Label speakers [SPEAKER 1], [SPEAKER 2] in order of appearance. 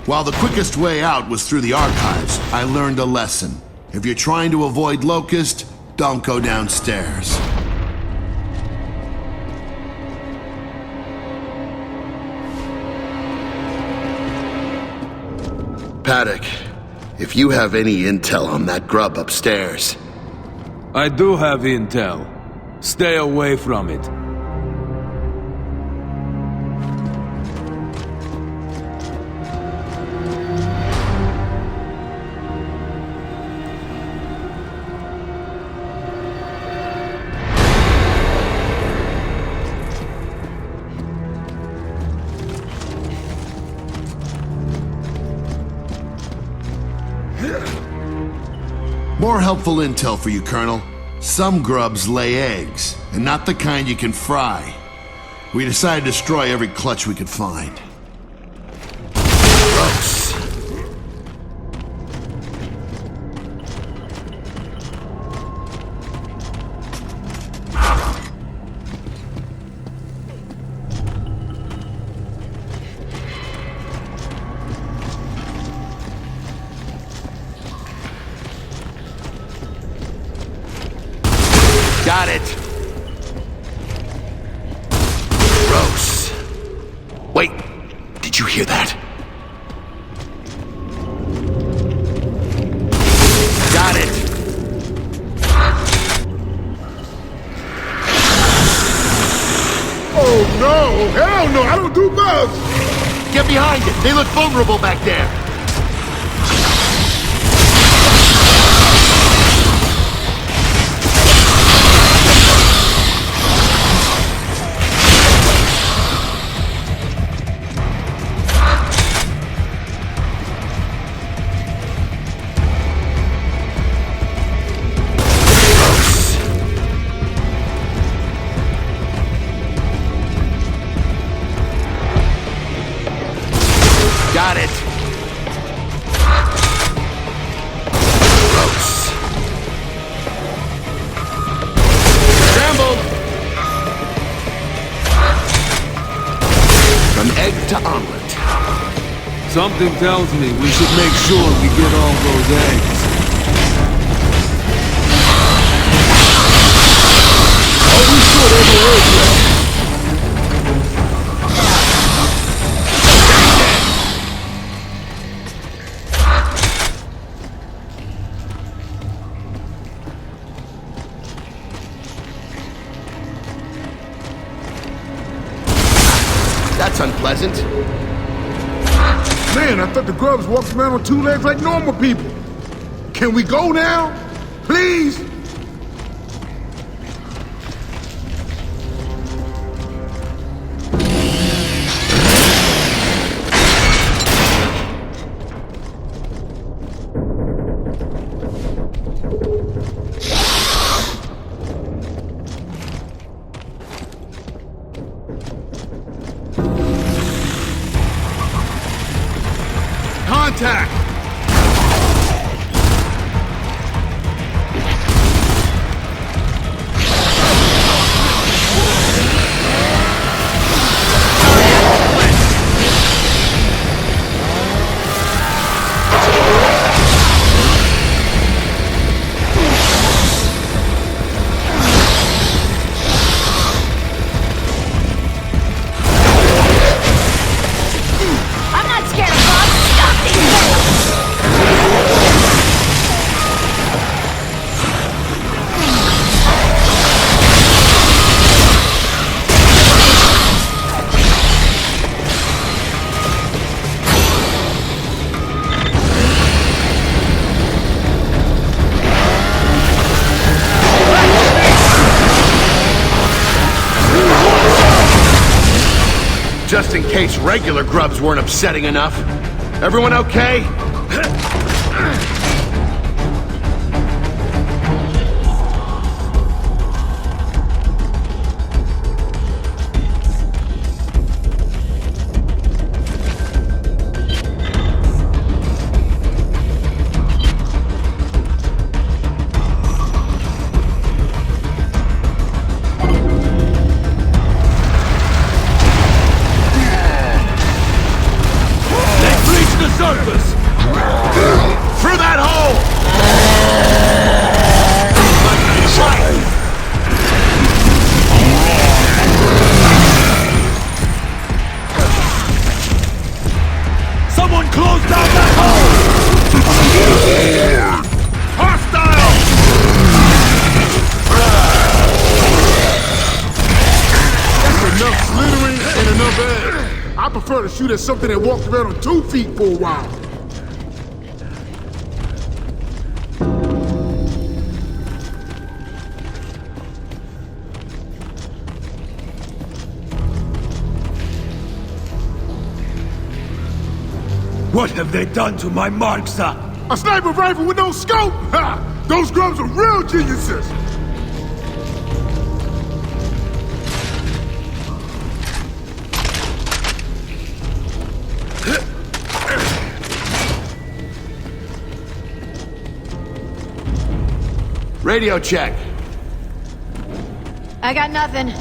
[SPEAKER 1] While the quickest way out was through the archives, I learned a lesson. If you're trying to avoid Locust, don't go downstairs. Paddock, if you have any intel on that grub upstairs...
[SPEAKER 2] I do have intel. Stay away from it.
[SPEAKER 1] More helpful intel for you, Colonel. Some grubs lay eggs, and not the kind you can fry. We decided to destroy every clutch we could find. Gross. Got it! Gross. Wait, did you hear that? Got it!
[SPEAKER 3] Oh no! Hell no! I don't do bugs!
[SPEAKER 1] Get behind it! They look vulnerable back there! Got it! Gross. Scramble! From egg to omelet.
[SPEAKER 2] Something tells me we should make sure we get all those eggs.
[SPEAKER 3] Oh, we sure there's no eggs left.
[SPEAKER 1] That's unpleasant.
[SPEAKER 3] Man, I thought the grubs walked around on two legs like normal people. Can we go now? Please? Contact!
[SPEAKER 4] I'm not scared of bugs. Stop these things!
[SPEAKER 1] Just in case regular grubs weren't upsetting enough. Everyone okay?
[SPEAKER 2] They've reached the Close down that hole!
[SPEAKER 3] Hostile! That's enough slithering and enough air. I prefer to shoot at something that walks around on 2 feet for a while.
[SPEAKER 2] What have they done to my Marksa?
[SPEAKER 3] A sniper rifle with no scope! Ha! Those grubs are real geniuses!
[SPEAKER 1] Radio check.
[SPEAKER 4] I got nothing.